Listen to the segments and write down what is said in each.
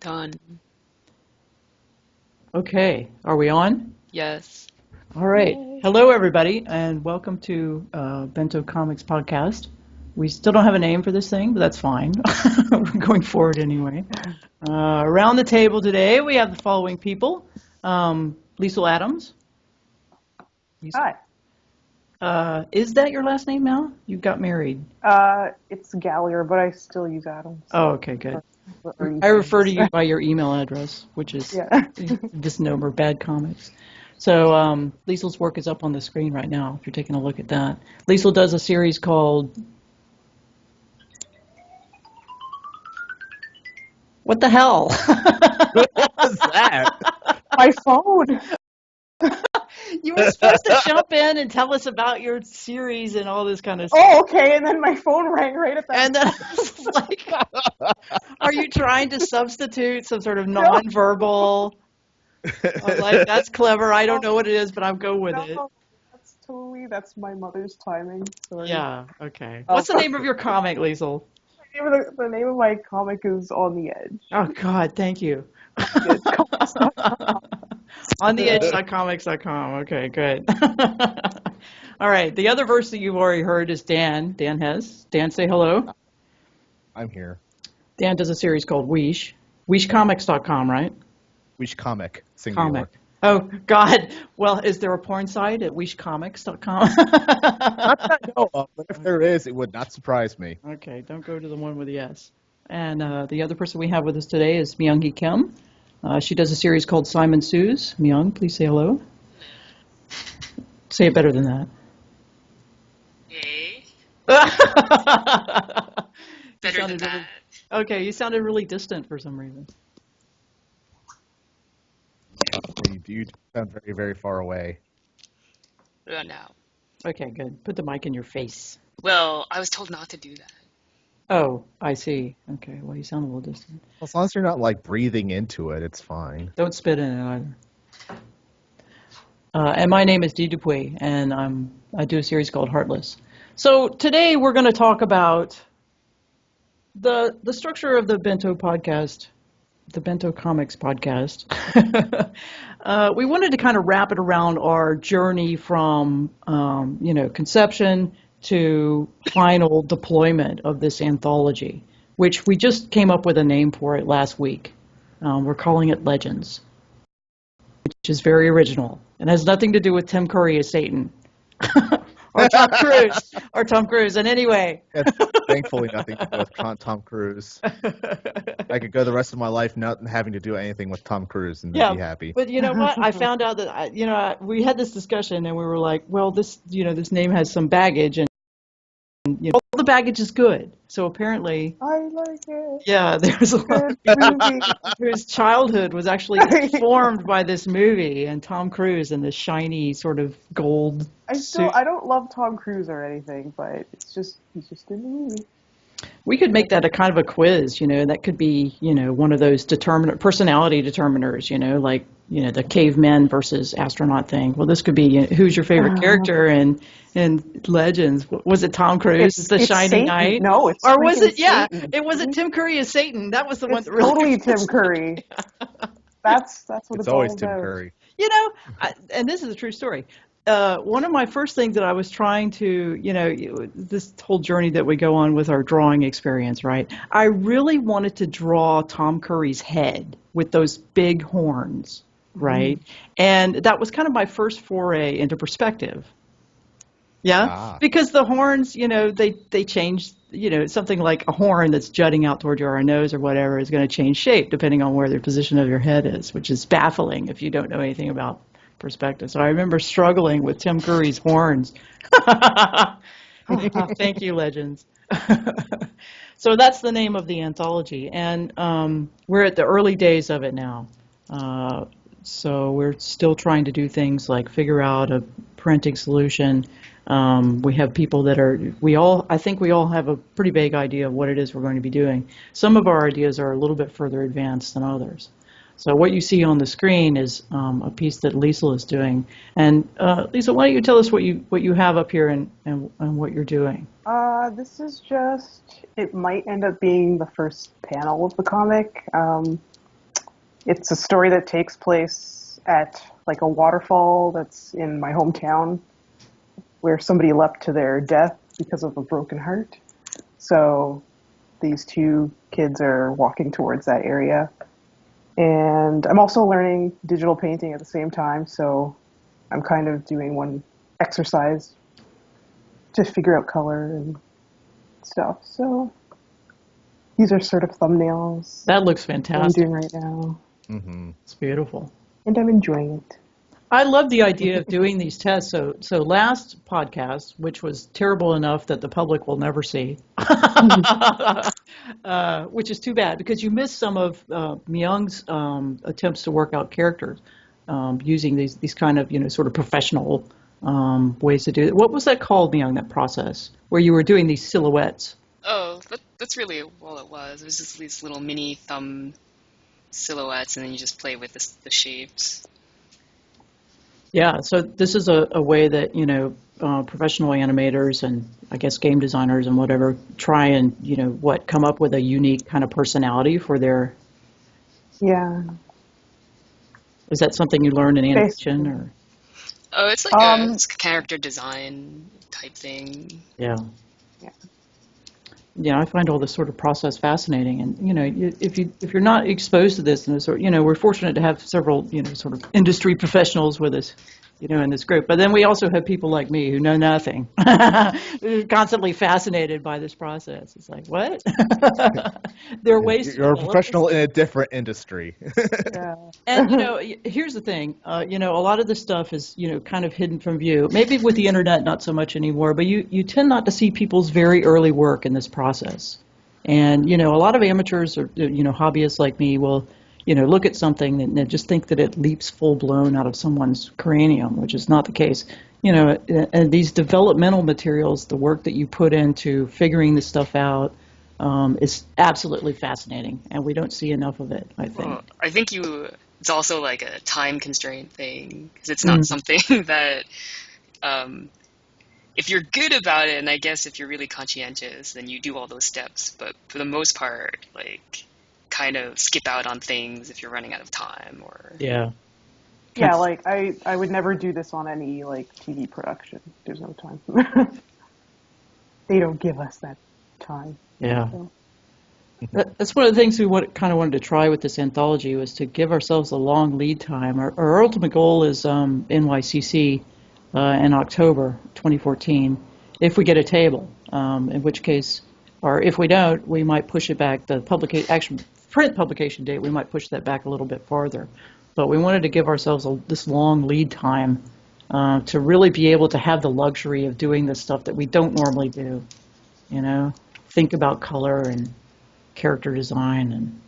Done. Okay, are we on? Yes. All right. Yay. Hello, everybody, and welcome to BentoComics podcast. We still don't have a name for this thing, but that's fine. We're going forward anyway. Around the table today, we have the following people. Liesl Adams. Hi. Is that your last name now? You got married. It's Gallier, but I still use Adams. Oh, okay, good. Or I refer to you by your email address, which is Yeah. misnomer Bad Comics. So Liesl's work is up on the screen right now, if you're taking a look at that. Liesl does a series called... What the hell? What was that? My phone. You were supposed to jump in and tell us about your series and all this kind of stuff. Oh, okay. And then my phone rang right at that. And then I was like, are you trying to substitute some sort of nonverbal? I'm like, that's clever. I don't know what it is, but I'll go with it. No, that's my mother's timing. Sorry. Yeah, okay. What's the name of your comic, Liesl? The name of my comic is On the Edge. Oh, God, thank you. OnTheEdge.comics.com. Okay, good. All right, the other verse that you've already heard is Dan. Dan Hess. Dan, say hello. I'm here. Dan does a series called Weesh. WeeshComics.com, right? Wish comic. Singular. Comic. Oh, God. Well, is there a porn site at WeeshComics.com? Not that I know of, but if there is, it would not surprise me. Okay, don't go to the one with the S. And the other person we have with us today is Myung-Hee Kim. She does a series called Simon Sues. Myung, please say hello. Say it better than that. Hey. You Better than sounded that. Okay, you sounded really distant for some reason. You sound very, very far away. No. Okay, good. Put the mic in your face. Well, I was told not to do that. Oh, I see. Okay, well, you sound a little distant. Well, as long as you're not like breathing into it, it's fine. Don't spit in it either. And my name is Dee Dupuy, and I do a series called Heartless. So today we're going to talk about the structure of the Bento podcast, the BentoComics podcast. We wanted to kind of wrap it around our journey from, conception to final deployment of this anthology, which we just came up with a name for it last week. We're calling it Legends, which is very original and has nothing to do with Tim Curry as Satan or Tom Cruise. And anyway, It's thankfully nothing to do with Tom Cruise. I could go the rest of my life not having to do anything with Tom Cruise and be happy. But you know what? I found out that we had this discussion and we were like, well, this name has some baggage and all the baggage is good. So apparently, I like it. yeah, there's a lot of people whose childhood was actually informed by this movie and Tom Cruise and this shiny sort of gold suit. I don't love Tom Cruise or anything, but he's just in the movie. We could make that a kind of a quiz, that could be, one of those personality determiners, like, the caveman versus astronaut thing. Well, this could be, who's your favorite character in Legends? Was it Tom Cruise, the It's Shining Satan. Knight? No, it's Or was it, Satan. it wasn't Tim Curry as Satan. That was the one It's that really totally Tim confused Curry. me. That's what It's it's always all Tim about. Curry. And this is a true story. One of my first things that I was trying to, this whole journey that we go on with our drawing experience, right? I really wanted to draw Tom Curry's head with those big horns, right? And that was kind of my first foray into perspective. Yeah? Ah. Because the horns, they change, something like a horn that's jutting out toward your nose or whatever is going to change shape depending on where the position of your head is, which is baffling if you don't know anything about perspective. So I remember struggling with Tim Curry's horns. Thank you, Legends. So that's the name of the anthology, and we're at the early days of it now. So we're still trying to do things like figure out a printing solution. We have people that I think we all have a pretty vague idea of what it is we're going to be doing. Some of our ideas are a little bit further advanced than others. So what you see on the screen is a piece that Liesl is doing. And Liesl, why don't you tell us what you have up here and what you're doing? This is just, it might end up being the first panel of the comic. It's a story that takes place at like a waterfall that's in my hometown where somebody leapt to their death because of a broken heart. So these two kids are walking towards that area. And I'm also learning digital painting at the same time, so I'm kind of doing one exercise to figure out color and stuff. So these are sort of thumbnails That looks that I'm fantastic. doing right now. Mm-hmm. It's beautiful. And I'm enjoying it. I love the idea of doing these tests. So last podcast, which was terrible enough that the public will never see, which is too bad because you missed some of Myung's attempts to work out characters using these kind of sort of professional ways to do it. What was that called, Myung? That process where you were doing these silhouettes? Oh, that's really all it was. It was just these little mini thumb silhouettes, and then you just play with the shapes. Yeah, so this is a way that, professional animators and I guess game designers and whatever try and, come up with a unique kind of personality for their, Yeah. is that something you learned in animation or? Oh, it's like it's a character design type thing. Yeah. Yeah. Yeah, I find all this sort of process fascinating, and if you're not exposed to this, and we're fortunate to have several sort of industry professionals with us, in this group. But then we also have people like me who know nothing, who are constantly fascinated by this process. It's like, what? There are ways to You're a develop professional this. in a different industry. Yeah. And here's the thing. A lot of this stuff is kind of hidden from view. Maybe with the internet, not so much anymore. But you tend not to see people's very early work in this process. And a lot of amateurs or hobbyists like me will look at something and just think that it leaps full blown out of someone's cranium, which is not the case. And these developmental materials, the work that you put into figuring this stuff out, is absolutely fascinating, and we don't see enough of it, I think. Well, I think it's also like a time constraint thing, because it's not something that, if you're good about it, and I guess if you're really conscientious, then you do all those steps, but for the most part, like, kind of skip out on things if you're running out of time, or... Yeah. Yeah, like I would never do this on any like TV production. There's no time. They don't give us that time. Yeah. So. That's one of the things we kind of wanted to try with this anthology was to give ourselves a long lead time. Our ultimate goal is NYCC in October 2014, if we get a table, in which case, or if we don't, we might push it back. The print publication date, we might push that back a little bit farther. But we wanted to give ourselves this long lead time to really be able to have the luxury of doing this stuff that we don't normally do. Think about color and character design and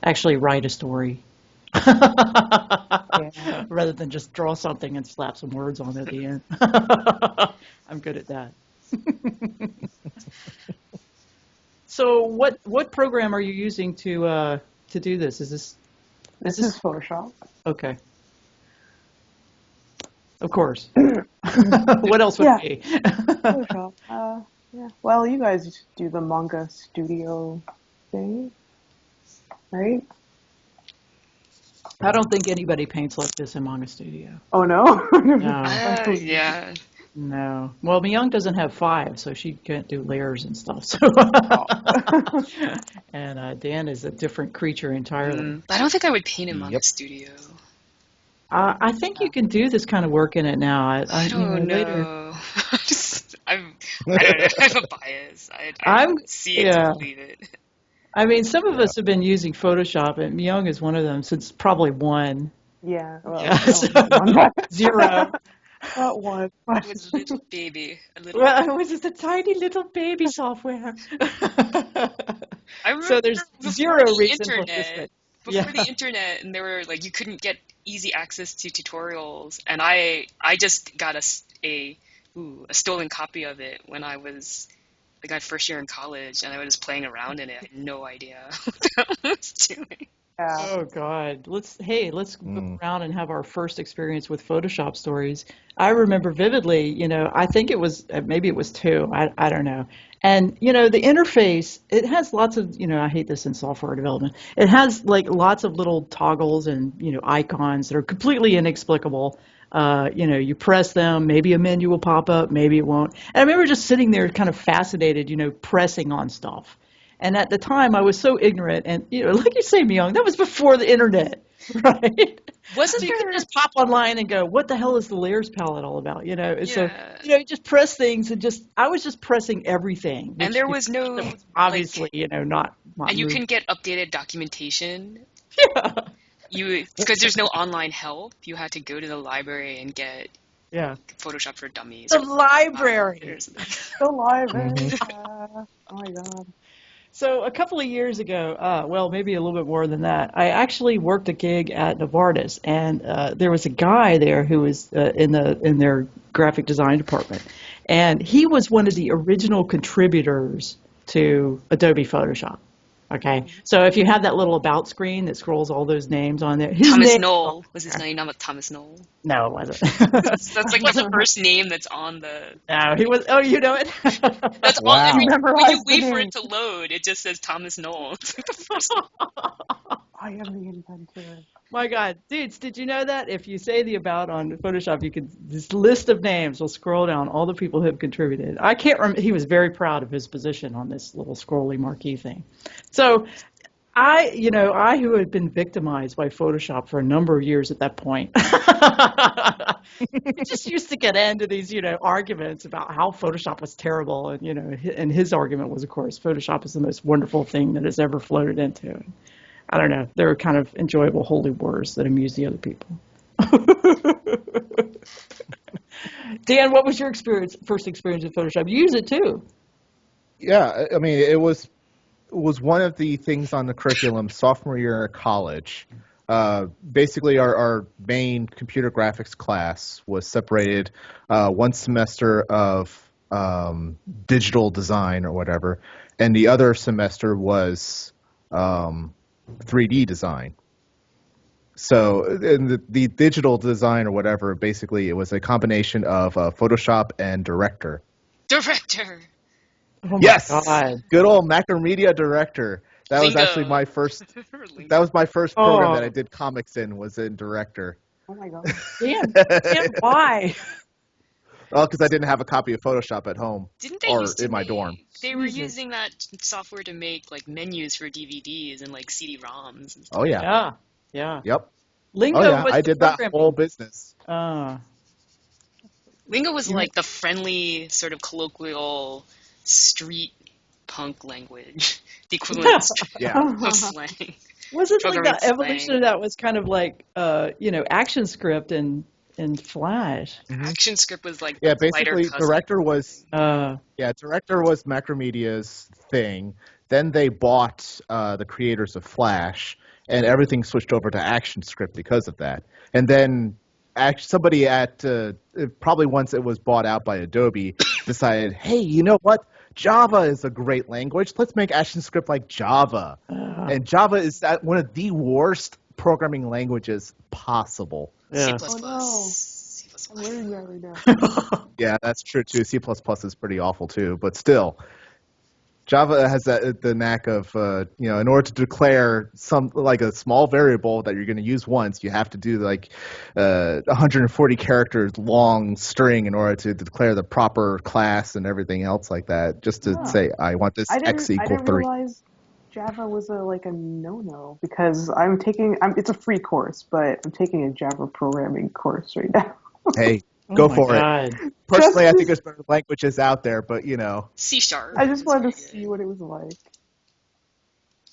actually write a story rather than just draw something and slap some words on it at the end. I'm good at that. So what program are you using to do this? This is Photoshop. Okay. Of course. What else would it be? Photoshop. Yeah. Well, you guys do the manga studio thing, right? I don't think anybody paints like this in Manga Studio. Oh no. No. yeah. No. Well, Myung doesn't have 5, so she can't do layers and stuff. So. And Dan is a different creature entirely. I don't think I would paint in Manga Studio. I think you can do this kind of work in it now. I don't know. Later. I don't know. I have a bias. I see it to believe it. I mean, some of us have been using Photoshop, and Myung is one of them since probably 1. Yeah. Well, Yeah, so 0. Not one. It was a little baby. Well, it was just a tiny little baby software. I remember So there's zero reason for this. Before the internet, and there were like you couldn't get easy access to tutorials, and I just got a stolen copy of it when I was like my first year in college, and I was just playing around in it. I had no idea what I was doing. Yeah. Oh God. Let's go around and have our first experience with Photoshop stories. I remember vividly, I think it was maybe it was two. I don't know. And the interface, it has lots of, I hate this in software development. It has like lots of little toggles and, icons that are completely inexplicable. You press them, maybe a menu will pop up, maybe it won't. And I remember just sitting there kind of fascinated, pressing on stuff. And at the time, I was so ignorant, and like you say, Myung, that was before the internet, right? Wasn't So you could there? just pop online and go, "What the hell is the layers palette all about?" And so Yeah. you just press things and I was just pressing everything, And which there was no was obviously like, not and you moving. can get updated documentation. Yeah, Because there's no online help, you had to go to the library and get yeah. Photoshop for Dummies The or library. or something. The library. Mhm. Oh my god. So a couple of years ago, well, maybe a little bit more than that, I actually worked a gig at Novartis, and there was a guy there who was in their graphic design department, and he was one of the original contributors to Adobe Photoshop. Okay, so if you have that little about screen that scrolls all those names on there, his Thomas name. Knoll was his name, not Thomas Knoll. No, it wasn't. That's like the first name that's on the. No, he was. Oh, you know it. That's all. You Wow. When you memorized the wait for it name. to load, it just says Thomas Knoll. It's like the first. I am the inventor. My God, dudes, did you know that if you say the about on Photoshop, you could this list of names will scroll down all the people who have contributed. I can't remember. He was very proud of his position on this little scrolly marquee thing. So, I who had been victimized by Photoshop for a number of years at that point, I just used to get into these, arguments about how Photoshop was terrible, and and his argument was, of course, Photoshop is the most wonderful thing that has ever floated into. I don't know. They were kind of enjoyable holy wars that amuse the other people. Dan, what was your first experience with Photoshop? You use it too. Yeah, I mean, it was one of the things on the curriculum sophomore year of college. Basically, our main computer graphics class was separated one semester of digital design or whatever, and the other semester was 3D design. So in the digital design or whatever, basically it was a combination of Photoshop and Director. Director. Oh my Yes, God. good old Macromedia Director. That was actually Lingo. my first. Lingo. That was my first program that I Oh, did comics in, was in Director. Oh my god. Dan, why? Well, because I didn't have a copy of Photoshop at home Didn't they or used to in my make? dorm. They were Jesus. using that software to make like menus for DVDs and like CD-ROMs and stuff. Oh yeah. Yeah, yeah. Yep. Lingo Oh yeah. was I the did that programming. whole business. Lingo was You- like the friendly, sort of colloquial street punk language, the equivalent Yeah. of slang. Wasn't like Programming the evolution slang. of that was kind of like action script and Flash. Action script was like Yeah. the lighter Basically, cousin. Director was Uh, Director was Macromedia's thing. Then they bought the creators of Flash, and everything switched over to ActionScript because of that. And then somebody at probably once it was bought out by Adobe decided, hey, you know what? Java is a great language. Let's make ActionScript like Java. And Java is one of the worst programming languages possible. yeah. C++. Oh no. C++. I'm learning that right now. Yeah, that's true too. C++ is pretty awful too, but still. Java has the knack of, in order to declare like a small variable that you're going to use once, you have to do like 140 characters long string in order to declare the proper class and everything else like that, just to say, I want this I x didn't equal 3. realize Java was a no-no because it's a free course, but I'm taking a Java programming course right now. Hey, Oh go my for it. God. Personally, I Just- think there's better languages out there, but C#. I just is wanted to pretty see good. what it was like.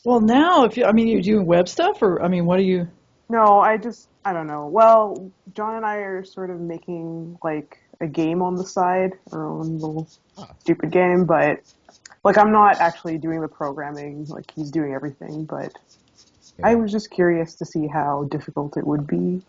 Well, now you're doing web stuff, or what are you? No, I don't know. Well, John and I are sort of making like a game on the side, our own little stupid game, but like I'm not actually doing the programming, like he's doing everything, but I was just curious to see how difficult it would be.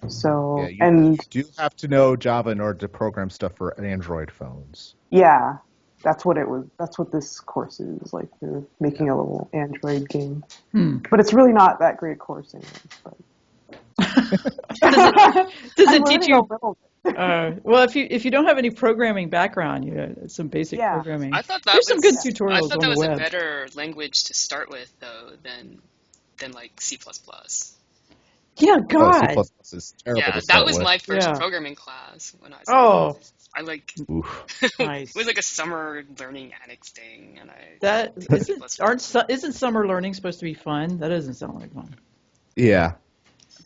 So, you do have to know Java in order to program stuff for Android phones. yeah, that's what it was. That's what this course is. Like they're making a little Android game, Hmm. but it's really not that great course anyway. But Does I'm it teach learning a you? little bit. Well, if you don't have any programming background, some basic Yeah. programming. I thought There's some good I tutorials thought on that the was a web. better language to start with though than like C++. Yeah, Oh, C++ God. is terrible Yeah, to that start was with. my first Yeah. programming class when I was Oh, I like Oof. it nice. was like a summer learning annex thing, and I That C++. isn't summer learning supposed to be fun? That doesn't sound like fun. Yeah.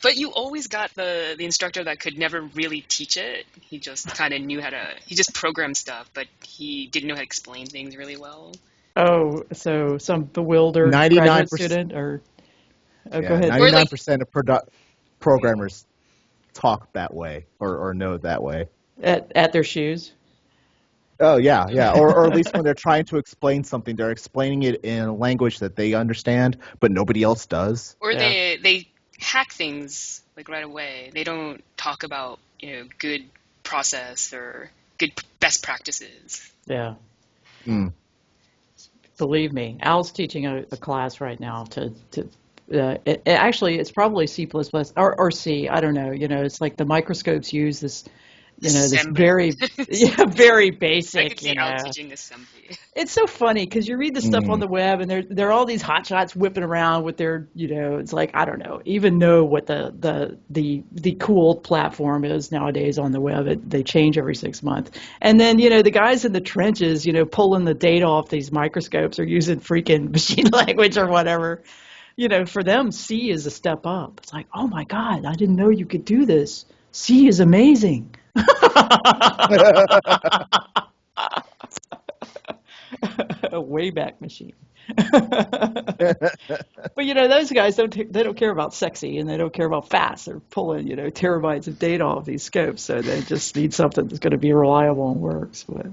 But you always got the instructor that could never really teach it. He just kind of knew how to. He just programmed stuff, but he didn't know how to explain things really well. Oh, so some bewildered 99%. graduate student, or go Yeah, ahead. Or like 99% of programmers talk that way or know that way. At their shoes. Oh yeah, yeah. Or at least when they're trying to explain something, they're explaining it in a language that they understand, but nobody else does. Or Yeah. they hack things like right away. They don't talk about good process or good best practices. Yeah. Mm. Believe me, Al's teaching a class right now actually it's probably C++ or C. I don't know. It's like the microscopes use this. This Assembly. very, very I basic. could see Al teaching assembly. It's so funny because you read the stuff on Mm. the web and there are all these hotshots whipping around with their, it's like, I don't know, even know what the cool platform is nowadays on the web. They change every 6 months. And then, the guys in the trenches, pulling the data off these microscopes are using freaking machine language or whatever. For them, C is a step up. It's like, oh my God, I didn't know you could do this. C is amazing. A Wayback Machine. But those guys they don't care about sexy and they don't care about fast. They're pulling terabytes of data off these scopes, so they just need something that's going to be reliable and works. But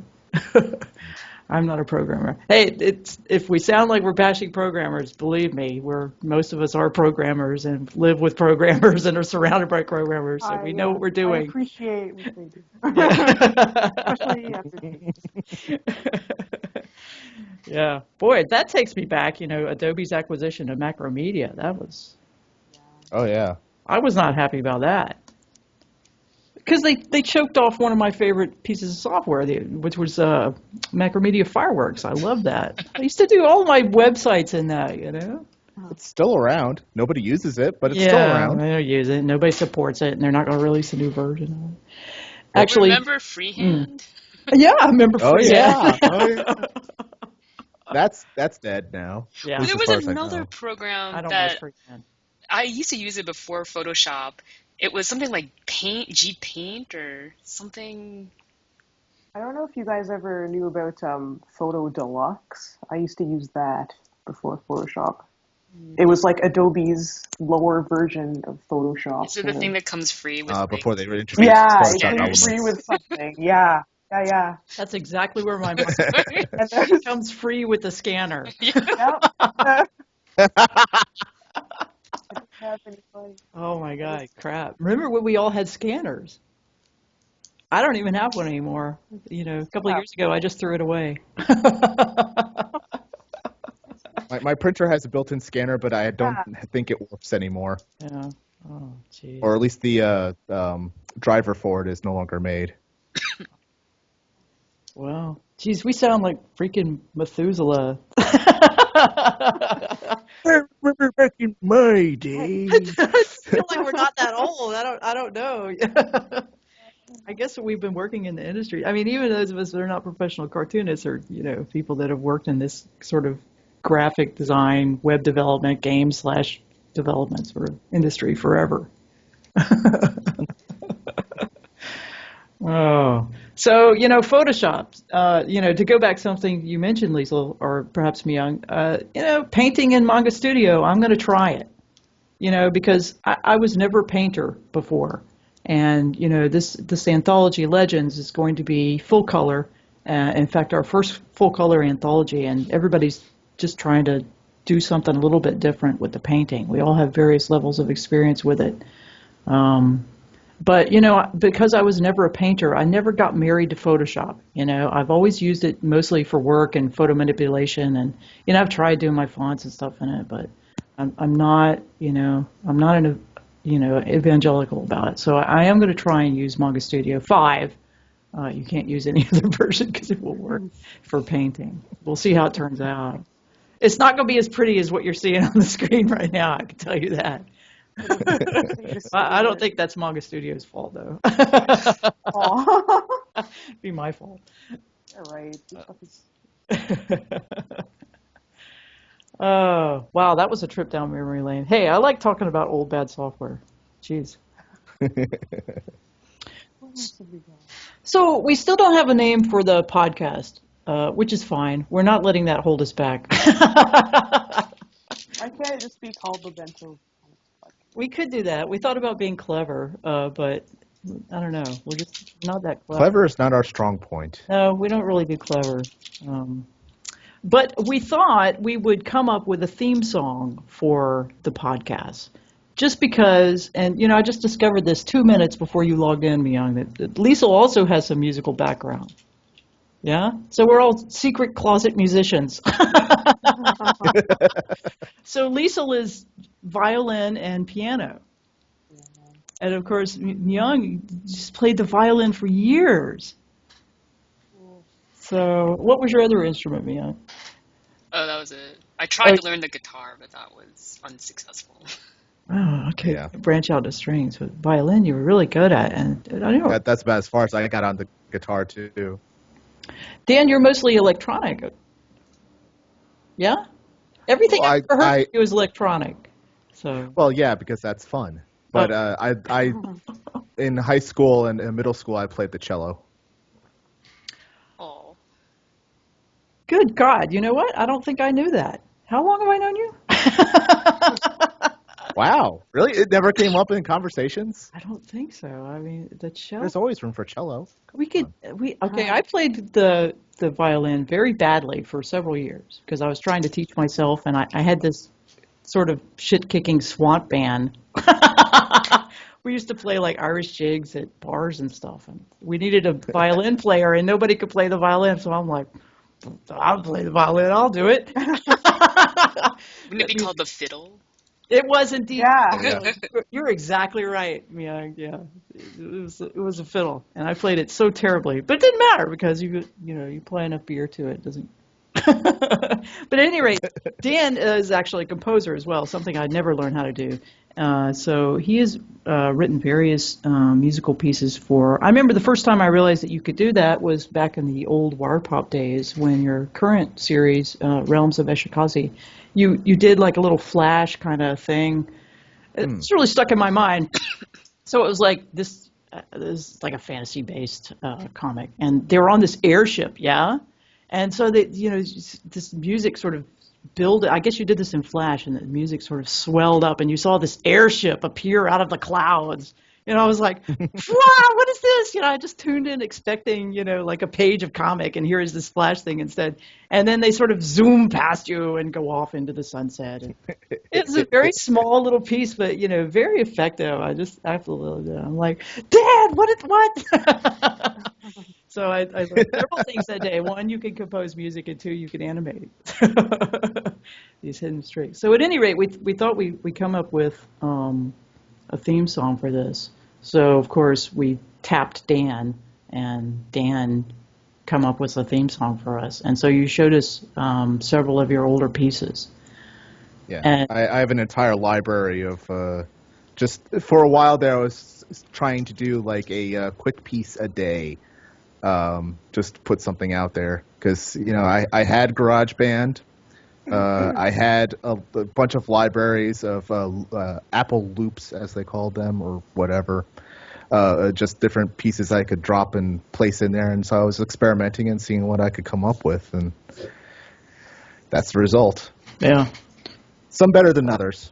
I'm not a programmer. Hey, if we sound like we're bashing programmers, believe me, most of us are programmers and live with programmers and are surrounded by programmers, so we know what we're I doing. appreciate what they do, Yeah. especially after games. Yeah, boy, that takes me back. Adobe's acquisition of Macromedia. Oh yeah. I was not happy about that because they choked off one of my favorite pieces of software, which was Macromedia Fireworks. I love that. I used to do all my websites in that. It's still around. Nobody uses it, but it's Yeah, still around. they don't use it. Nobody supports it, and they're not going to release a new version of it. Well, Actually, remember Freehand? yeah, I remember. Oh Freehand. yeah. Oh yeah. That's dead now. Yeah. At least There as was far as I another know. I program don't that like Freehand. I used to use it before Photoshop. It was something like G Paint or something. I don't know if you guys ever knew about Photo Deluxe. I used to use that before Photoshop. It was like Adobe's lower version of Photoshop. Is it the thing that comes free with Before they introduced Yeah, Photoshop it came scanners? free elements. with something. Yeah. That's exactly where my mind And there's, comes free with the scanner. yep. I didn't have any money. Oh my God, crap. Remember when we all had scanners? I don't even have one anymore. A couple of years ago, I just threw it away. My printer has a built-in scanner, but I don't Yeah. think it works anymore. Yeah. Oh, geez. Or at least the driver for it is no longer made. Well, geez, we sound like freaking Methuselah. I remember back in my day. I feel like we're not that old. I don't know. I guess we've been working in the industry. I mean, even those of us that are not professional cartoonists are, people that have worked in this sort of graphic design, web development, game/development sort of industry forever. Oh, so Photoshop. To go back something you mentioned, Liesl, or perhaps Myung. Painting in Manga Studio. I'm going to try it. Because I was never a painter before, and this anthology Legends is going to be full color. In fact, our first full color anthology, and everybody's just trying to do something a little bit different with the painting. We all have various levels of experience with it. But, because I was never a painter, I never got married to Photoshop. I've always used it mostly for work and photo manipulation. And, I've tried doing my fonts and stuff in it, but I'm not, I'm not an, evangelical about it. So I am going to try and use Manga Studio 5. You can't use any other version because it will work for painting. We'll see how it turns out. It's not going to be as pretty as what you're seing on the screen right now, I can tell you that. I don't think that's Manga Studio's fault, though. It'd be my fault. All right. Oh, wow, that was a trip down memory lane. Hey, I like talking about old bad software. Jeez. So we still don't have a name for the podcast, which is fine. We're not letting that hold us back. Why can't it just be called the Bento? We could do that. We thought about being clever, but I don't know. We're just not that clever. Clever is not our strong point. No, we don't really do clever. But we thought we would come up with a theme song for the podcast. Just because, and I just discovered this 2 minutes before you logged in, Myung, that Liesl also has some musical background. Yeah? So we're all secret closet musicians. So Liesl is violin and piano. And of course, Myung just played the violin for years. So what was your other instrument, Myung? Oh, that was it. I tried to learn the guitar, but that was unsuccessful. Oh, okay. Yeah. Branch out to strings. But violin, you were really good at. And I don't know. That's about as far as I got on the guitar, too. Dan, you're mostly electronic. Yeah? Everything Well, I've ever heard of you is electronic. So. Well, yeah, because that's fun. But I in high school and middle school, I played the cello. Oh. Good God. You know what? I don't think I knew that. How long have I known you? Wow. Really? It never came up in conversations? I don't think so. I mean, the cello. There's always room for cello. I played the violin very badly for several years because I was trying to teach myself, and I had this sort of shit-kicking swamp band. We used to play like Irish jigs at bars and stuff, and we needed a violin player, and nobody could play the violin, so I'm like, I'll play the violin, I'll do it. Wouldn't it be called the fiddle? It was indeed. Yeah. You're exactly right. Yeah. It was a fiddle, and I played it so terribly, but it didn't matter because you apply enough beer to it, doesn't. But at any rate, Dan is actually a composer as well, something I'd never learned how to do. So he has written various musical pieces for. I remember the first time I realized that you could do that was back in the old Wirepop days when your current series, Realms of Eshikaze, you did like a little flash kind of thing. It's really stuck in my mind. So it was like this is like a fantasy-based comic, and they were on this airship, yeah. And so that this music sort of build. I guess you did this in Flash, and the music sort of swelled up, and you saw this airship appear out of the clouds. I was like, wow, what is this? I just tuned in expecting, like a page of comic, and here is this Flash thing instead. And then they sort of zoom past you and go off into the sunset. And it's a very small little piece, but, very effective. I absolutely did. I'm like, Dad, what? So I learned several things that day. One, you can compose music, and two, you can animate these hidden streaks. So at any rate, we thought we come up with a theme song for this. So, of course, we tapped Dan, and Dan come up with a theme song for us. And so you showed us several of your older pieces. Yeah, and I have an entire library of just for a while there I was trying to do like a quick piece a day, just to put something out there. Because, I had GarageBand. I had a bunch of libraries of Apple loops, as they called them, or whatever. Just different pieces I could drop and place in there. And so I was experimenting and seeing what I could come up with. And that's the result. Yeah. Some better than others.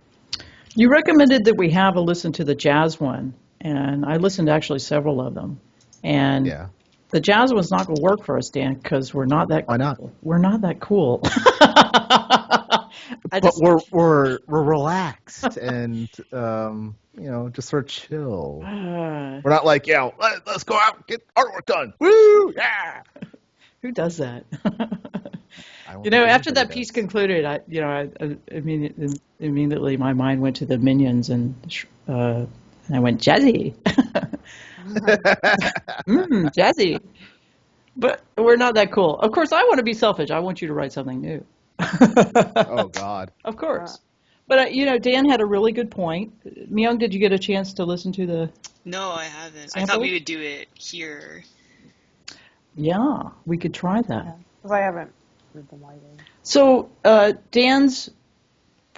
You recommended that we have a listen to the jazz one. And I listened to actually several of them. And yeah. The jazz one's not going to work for us, Dan, because we're not that cool. Why not? We're not that cool. But we're relaxed and just sort of chill. Uh, We're not like, let's go out and get artwork done. Woo! Yeah. who does that? I don't think After anybody that piece does. concluded, immediately my mind went to the Minions, and I went jazzy, jazzy. But we're not that cool. Of course, I want to be selfish. I want you to write something new. Oh God. Of course. But Dan had a really good point. Myung, did you get a chance to listen to the No, I haven't. I thought sample? we would do it here. Yeah, we could try that. Because I haven't read them either. So Dan's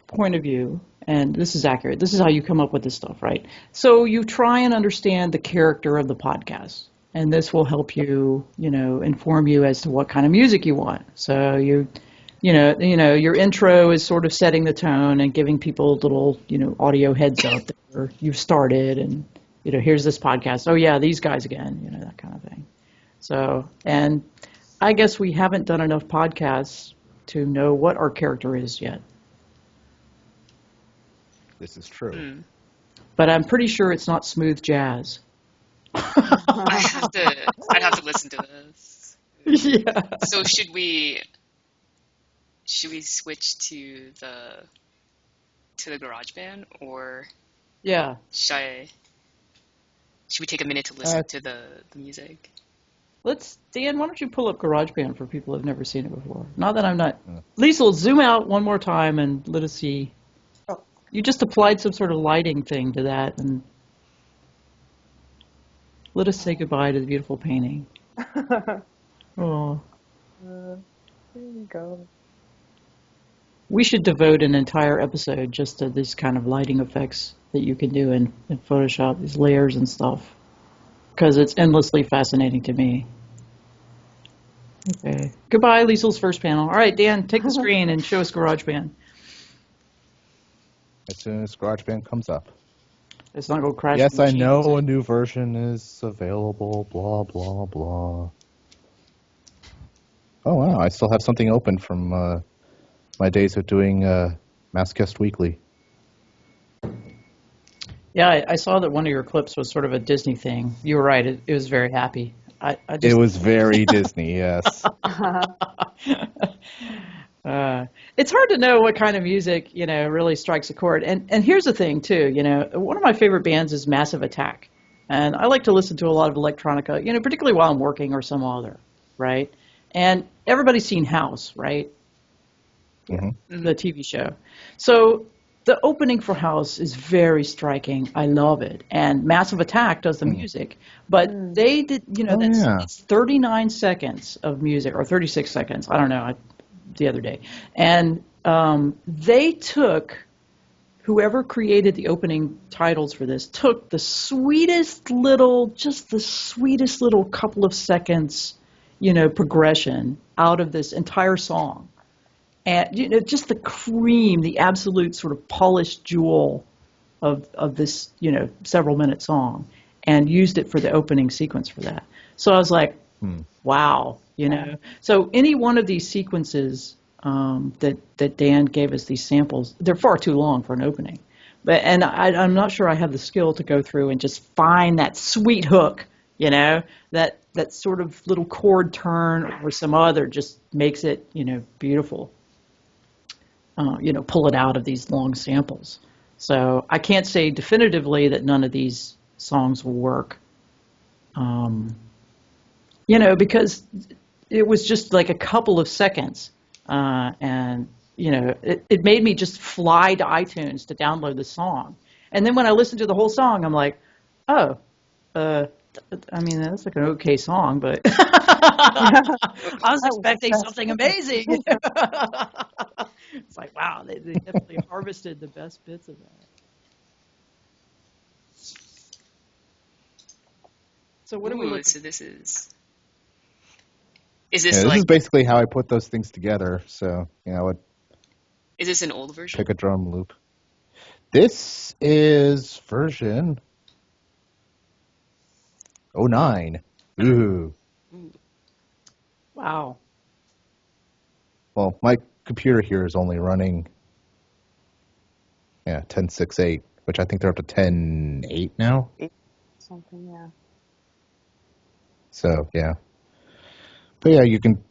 point of view, and this is accurate. This is how you come up with this stuff, right? So you try and understand the character of the podcast, and this will help you, inform you as to what kind of music you want. So your intro is sort of setting the tone and giving people a little, audio heads up that you've started, and here's this podcast. Oh yeah, these guys again, that kind of thing. So, and I guess we haven't done enough podcasts to know what our character is yet. This is true. But I'm pretty sure it's not smooth jazz. I'd have to listen to this. Yeah. So should we switch to the Garageband, or Yeah. should we take a minute to listen to the music? Dan, why don't you pull up GarageBand for people who have never seen it before? Not that I'm not. Lisa, zoom out one more time and let us see. Oh. You just applied some sort of lighting thing to that, and let us say goodbye to the beautiful painting. Oh. Here we go. We should devote an entire episode just to these kind of lighting effects that you can do in Photoshop, these layers and stuff, because it's endlessly fascinating to me. Okay. Goodbye, Liesel's first panel. All right, Dan, take the screen and show us GarageBand. As soon as GarageBand comes up. It's not going to crash. Yes, the I machine, know is it? a new version is available, blah, blah, blah. Oh, wow, I still have something open from my days of doing Masscast Weekly. Yeah, I saw that one of your clips was sort of a Disney thing. You were right. It was very happy. It was very Disney, yes. It's hard to know what kind of music, really strikes a chord. And here's the thing, too. One of my favorite bands is Massive Attack. And I like to listen to a lot of electronica, particularly while I'm working or some other, right? And everybody's seen House, right? Mm-hmm. The TV show. So the opening for House is very striking. I love it. And Massive Attack does the music. But they did, it's 39 seconds of music, or 36 seconds. I don't know, the other day. And they took, whoever created the opening titles for this, took the sweetest little couple of seconds, progression out of this entire song. And just the cream, the absolute sort of polished jewel of this, several minute song, and used it for the opening sequence for that. So I was like, wow, So any one of these sequences that Dan gave us, these samples, they're far too long for an opening. And I'm not sure I have the skill to go through and just find that sweet hook, that sort of little chord turn or some other just makes it, beautiful. Pull it out of these long samples. So I can't say definitively that none of these songs will work. Because it was just like a couple of seconds. And it made me just fly to iTunes to download the song. And then when I listened to the whole song, I'm like, oh, that's like an okay song, but I was expecting something amazing. It's like, wow, they definitely harvested the best bits of that. So what are we looking? So this is This is basically how I put those things together. So, is this an old version? Pick a drum loop. This is version 09. Ooh. Wow. Well, my computer here is only running 10.6.8. which I think they're up to 10.8 now. Something, yeah. So, yeah. But yeah, you can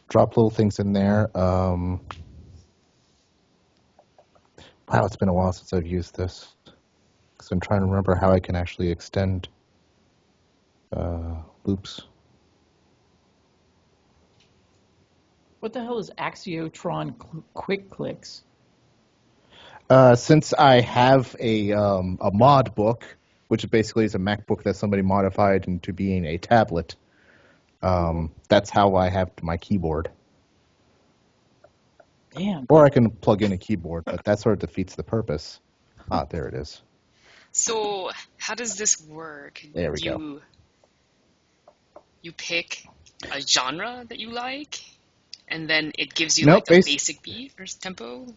drop little things in there. Wow, it's been a while since I've used this. Because I'm trying to remember how I can actually extend loops. What the hell is Axiotron Quick Clicks? Since I have a mod book, which basically is a MacBook that somebody modified into being a tablet, that's how I have my keyboard. Damn. Or I can plug in a keyboard, but that sort of defeats the purpose. Ah, there it is. So how does this work? There we go. You pick a genre that you like, and then it gives you Nope, like a basic beat or tempo?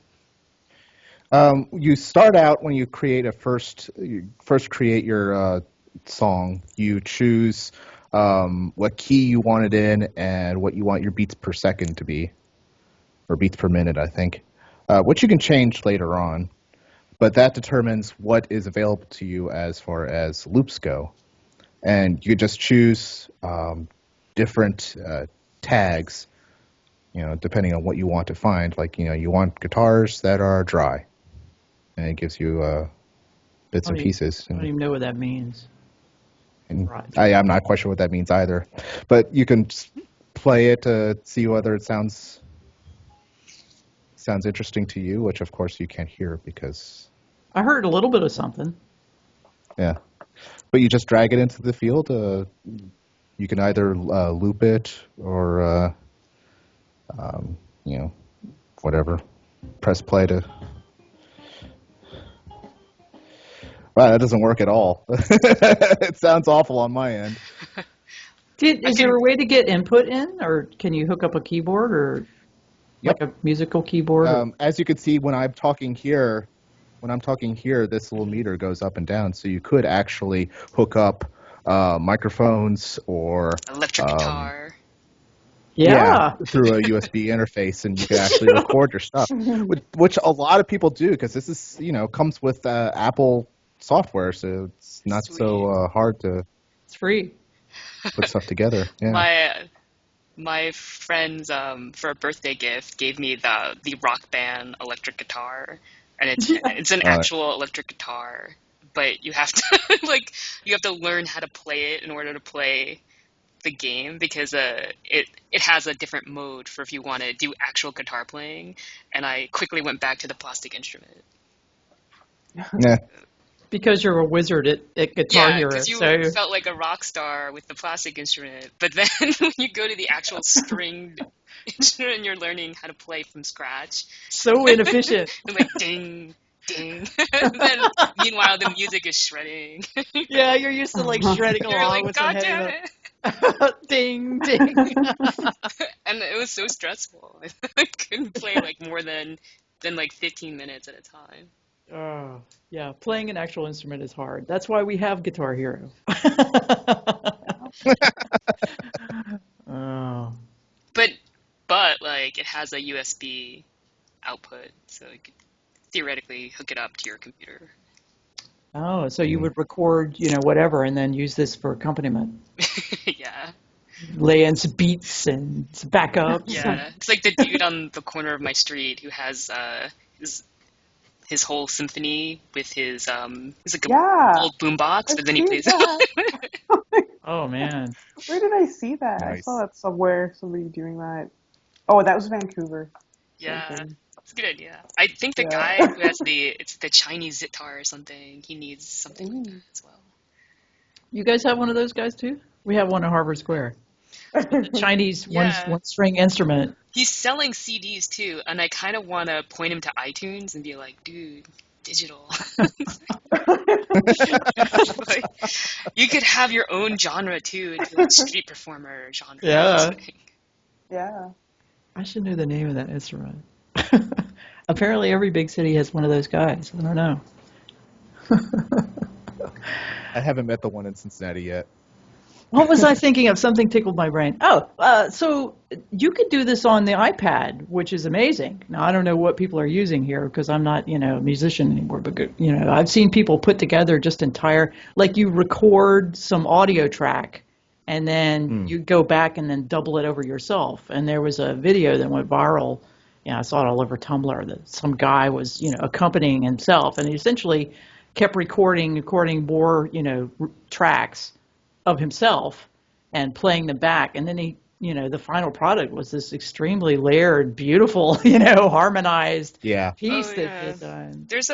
You start out when you create you first create your song. You choose what key you want it in and what you want your beats per second to be, or beats per minute, I think, which you can change later on. But that determines what is available to you as far as loops go. And you just choose different tags, depending on what you want to find. Like, you want guitars that are dry. And it gives you bits and pieces. I don't even know what that means. And Right. I'm not quite sure what that means either. But you can play it to see whether it sounds interesting to you, which of course you can't hear because... I heard a little bit of something. Yeah. But you just drag it into the field. You can either loop it or, whatever. Press play to... Wow, that doesn't work at all. It sounds awful on my end. Is there a way to get input in, or can you hook up a keyboard, or like a musical keyboard? As you can see, when I'm talking here, this little meter goes up and down. So you could actually hook up microphones or Electric guitar. Yeah. through a USB interface, and you can actually record your stuff, which a lot of people do because this is comes with Apple software, so it's not so hard to. It's free. Put stuff together. Yeah. My friends, for a birthday gift, gave me the Rock Band electric guitar, and it's an actual electric guitar, but you have to learn how to play it in order to play the game, because it has a different mode for if you want to do actual guitar playing, and I quickly went back to the plastic instrument. Yeah. Because you're a wizard at Guitar Hero. Yeah, because you felt like a rock star with the plastic instrument. But then when you go to the actual stringed instrument, you're learning how to play from scratch. So inefficient. And like ding, ding. And then meanwhile the music is shredding. Yeah, you're used to like shredding You're along like, with God some damn heavy it. ding, ding. And it was so stressful. I couldn't play like more than like 15 minutes at a time. Oh, yeah, playing an actual instrument is hard. That's why we have Guitar Hero. Oh. But like it has a USB output, so you could theoretically hook it up to your computer. Oh, so you would record, whatever, and then use this for accompaniment. Yeah. Lay in some beats and some backups. Yeah, it's like the dude on the corner of my street who has his whole symphony with his like a old boombox, but then he plays it. Oh man, where did I see that? Nice. I saw that somewhere. Somebody doing that. Oh, that was Vancouver. Yeah, it's a good idea. I think the guy who has it's the Chinese sitar or something. He needs something like that as well. You guys have one of those guys too? We have one at Harvard Square. The Chinese one-string instrument. He's selling CDs too, and I kind of want to point him to iTunes and be like, dude, digital. Like, you could have your own genre too, into like street performer genre. Yeah. Yeah. I should know the name of that instrument. Apparently every big city has one of those guys. I don't know. I haven't met the one in Cincinnati yet. What was I thinking of? Something tickled my brain. Oh, so you could do this on the iPad, which is amazing. Now, I don't know what people are using here because I'm not, a musician anymore. But, I've seen people put together just like you record some audio track and then you go back and then double it over yourself. And there was a video that went viral. I saw it all over Tumblr that some guy was, accompanying himself. And he essentially kept recording more, tracks of himself and playing them back, and then the final product was this extremely layered, beautiful, harmonized piece that is done. There's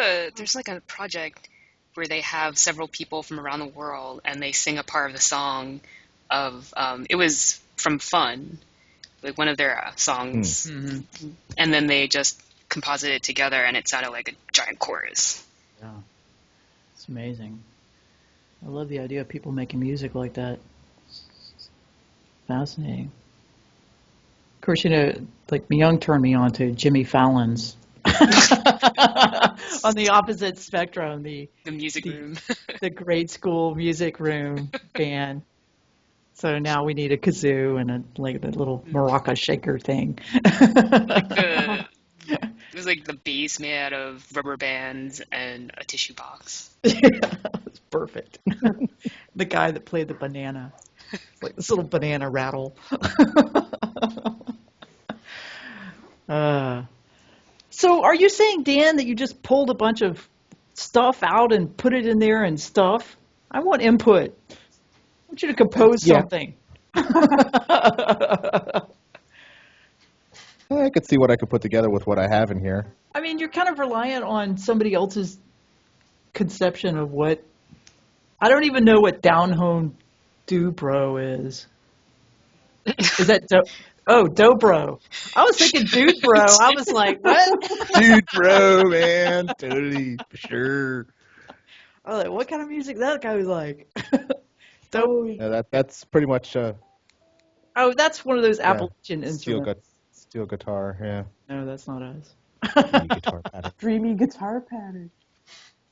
like a project where they have several people from around the world and they sing a part of the song of it was from Fun, like one of their songs, and then they just composited it together and it sounded like a giant chorus. Yeah, it's amazing. I love the idea of people making music like that. Fascinating. Of course, like Myung turned me on to Jimmy Fallon's on the opposite spectrum, the music room, the grade school music room band. So now we need a kazoo and a little maraca shaker thing. It was like the bass made out of rubber bands and a tissue box. Yeah, it's perfect. The guy that played the banana, like this little banana rattle. So are you saying, Dan, that you just pulled a bunch of stuff out and put it in there and stuff? I want input. I want you to compose something. I could see what I could put together with what I have in here. I mean, you're kind of reliant on somebody else's conception of what... I don't even know what down-home dobro is. Is that... dobro. I was thinking dude bro. I was like, what? Dude bro, man. Totally, for sure. I was like, what kind of music that guy was like? Yeah, that's pretty much... that's one of those Appalachian instruments. Steel guitar, yeah. No, that's not us. Dreamy guitar pattern. Dreamy guitar pattern.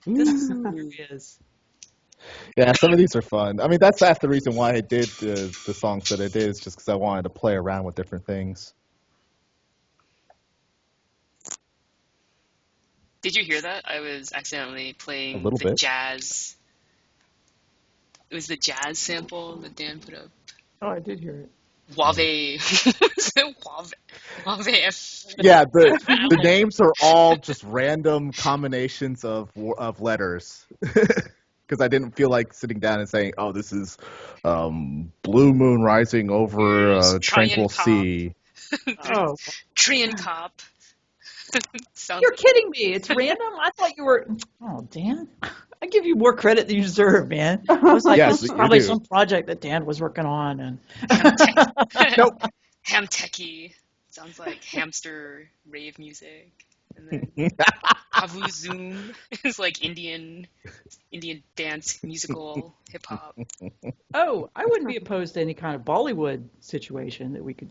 This is who he is. Yeah, some of these are fun. I mean, that's half the reason why I did the songs that I did, is just because I wanted to play around with different things. Did you hear that? I was accidentally playing bit. jazz. It was the jazz sample that Dan put up. Oh, I did hear it. Wave. Yeah, the names are all just random combinations of letters. Because I didn't feel like sitting down and saying, "Oh, this is blue moon rising over a tranquil sea." Oh, Tree and cop. You're kidding me! It's random. I thought you were. Oh, Dan. I give you more credit than you deserve, man. I was like, yes, this is probably some project that Dan was working on. And nope. Ham techie. Sounds like hamster rave music. And then Pavu Zoom is like Indian dance musical hip hop. Oh, I wouldn't be opposed to any kind of Bollywood situation that we could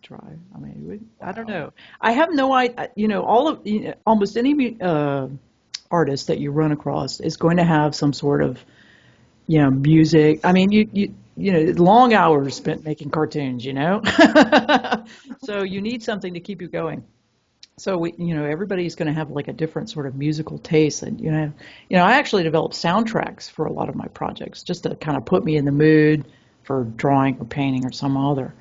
try. I mean, I don't know. I have no idea. Almost any artist that you run across is going to have some sort of, music. I mean, you long hours spent making cartoons, so you need something to keep you going. So everybody's going to have like a different sort of musical taste, and I actually developed soundtracks for a lot of my projects just to kind of put me in the mood for drawing or painting or some other.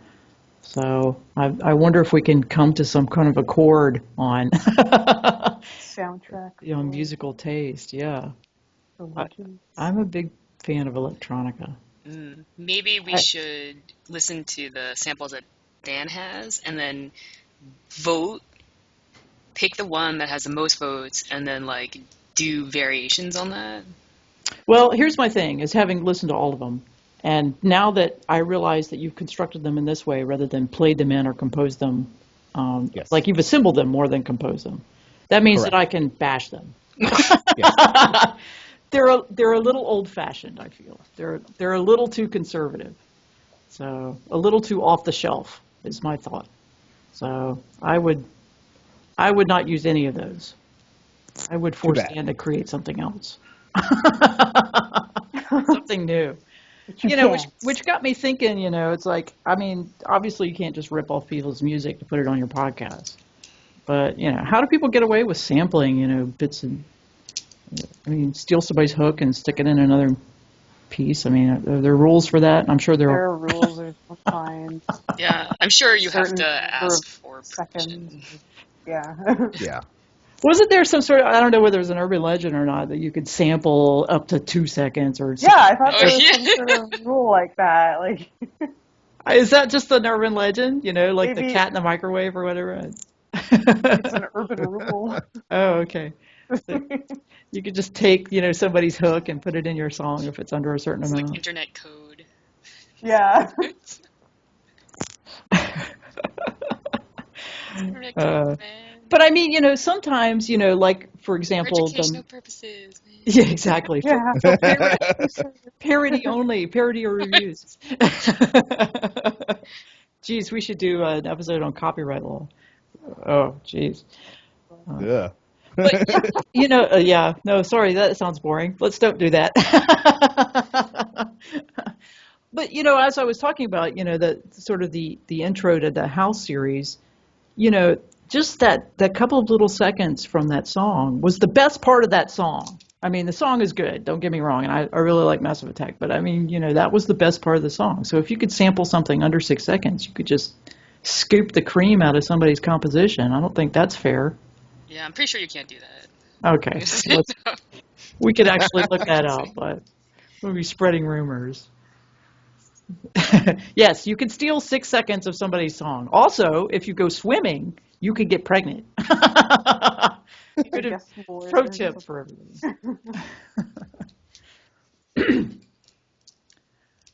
So I wonder if we can come to some kind of accord on soundtrack. Musical taste. Yeah, I'm a big fan of electronica. Maybe we should listen to the samples that Dan has, and then vote. Pick the one that has the most votes, and then like do variations on that. Well, here's my thing: is having listened to all of them. And now that I realize that you've constructed them in this way rather than played them in or composed them, like you've assembled them more than composed them, that means that I can bash them. They're a little old-fashioned, I feel. They're a little too conservative. So a little too off the shelf is my thought. So I would not use any of those. I would force Dan to create something else. Something new. But you You know, can't. which got me thinking, it's like, I mean, obviously you can't just rip off people's music to put it on your podcast. But, how do people get away with sampling, bits and, I mean, steal somebody's hook and stick it in another piece? I mean, are there rules for that? I'm sure there There are. are rules of some kind. Yeah, I'm sure you have Certain to number ask of for seconds. permission. Yeah. Yeah. Wasn't there some sort of, I don't know whether it was an urban legend or not, that you could sample up to 2 seconds or Yeah, something? I thought Oh there was yeah. some sort of rule like that. Like Is that just an urban legend? Like the maybe cat in the microwave or whatever? it's an urban rule. Oh, okay. So you could just take, somebody's hook and put it in your song if it's under a certain It's like amount. internet code. Yeah. Internet Uh, code, man. but I mean, sometimes, like, for For example, educational purposes, man. yeah, exactly. Yeah. For parody only, parody or reviews. Geez, we should do an episode on copyright law. Oh, geez. Yeah. But yeah, no, sorry, that sounds boring. Let's don't do that. But as I was talking about, the sort of the intro to the House series, just that couple of little seconds from that song was the best part of that song. I mean, the song is good, don't get me wrong, and I really like Massive Attack, but I mean, that was the best part of the song. So if you could sample something under 6 seconds, you could just scoop the cream out of somebody's composition. I don't think that's fair. Yeah, I'm pretty sure you can't do that. Okay, we could actually look that up, but we'll be spreading rumors. Yes, you can steal 6 seconds of somebody's song. Also, if you go swimming, you could get pregnant. Yes, Lord. Pro tip for everybody.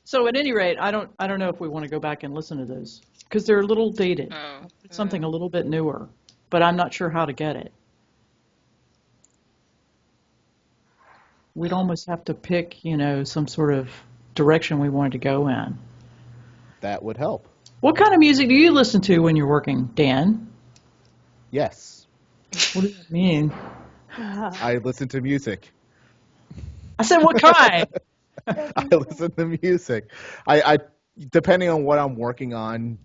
So at any rate, I don't know if we want to go back and listen to those because they're a little dated. Oh. It's something a little bit newer, but I'm not sure how to get it. We'd almost have to pick, some sort of direction we wanted to go in. That would help. What kind of music do you listen to when you're working, Dan? Yes. What do you mean? I listen to music. I said, what kind? I listen to music. I depending on what I'm working on,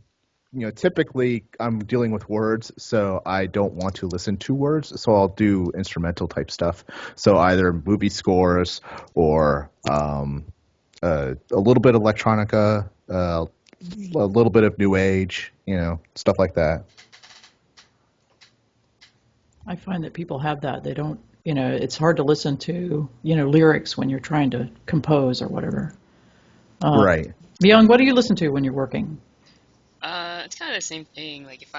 typically I'm dealing with words, so I don't want to listen to words, so I'll do instrumental type stuff. So either movie scores or a little bit of electronica, a little bit of new age, stuff like that. I find that people have that. They don't, it's hard to listen to, lyrics when you're trying to compose or whatever. Right. Myung, what do you listen to when you're working? It's kind of the same thing. Like if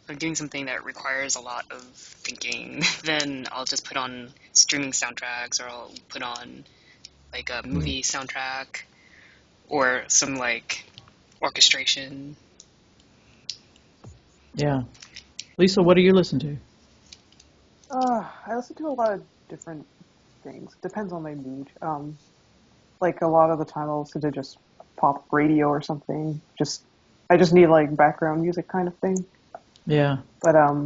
I'm doing something that requires a lot of thinking, then I'll just put on streaming soundtracks, or I'll put on like a movie soundtrack, or some like orchestration. Yeah. Lisa, what do you listen to? I listen to a lot of different things. Depends on my mood. Like a lot of the time I'll listen to just pop radio or something. I just need like background music kind of thing. Yeah. But I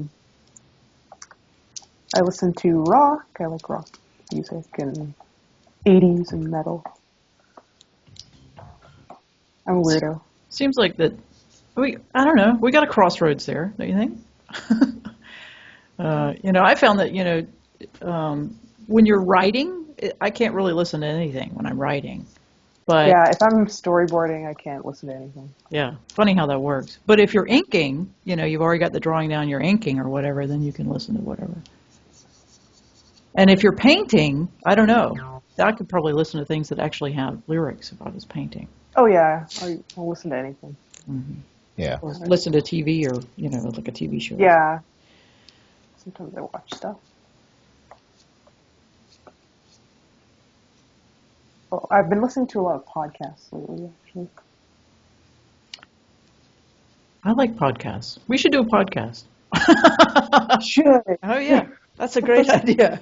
listen to rock. I like rock music and 80s and metal. I'm a weirdo. Seems like that. I don't know. We got a crossroads there, don't you think? I found that when you're writing, I can't really listen to anything when I'm writing. But Yeah, if I'm storyboarding, I can't listen to anything. yeah, funny how that works. But if you're inking, you've already got the drawing down, you're inking or whatever, then you can listen to whatever. And if you're painting, I don't know. I could probably listen to things that actually have lyrics if I was painting. Oh yeah, I'll listen to anything. Mm-hmm. Yeah. Or listen to TV or, like a TV show. Yeah. Sometimes I watch stuff. Well, I've been listening to a lot of podcasts lately, actually. I like podcasts. We should do a podcast. Should. Oh, yeah. That's a great idea.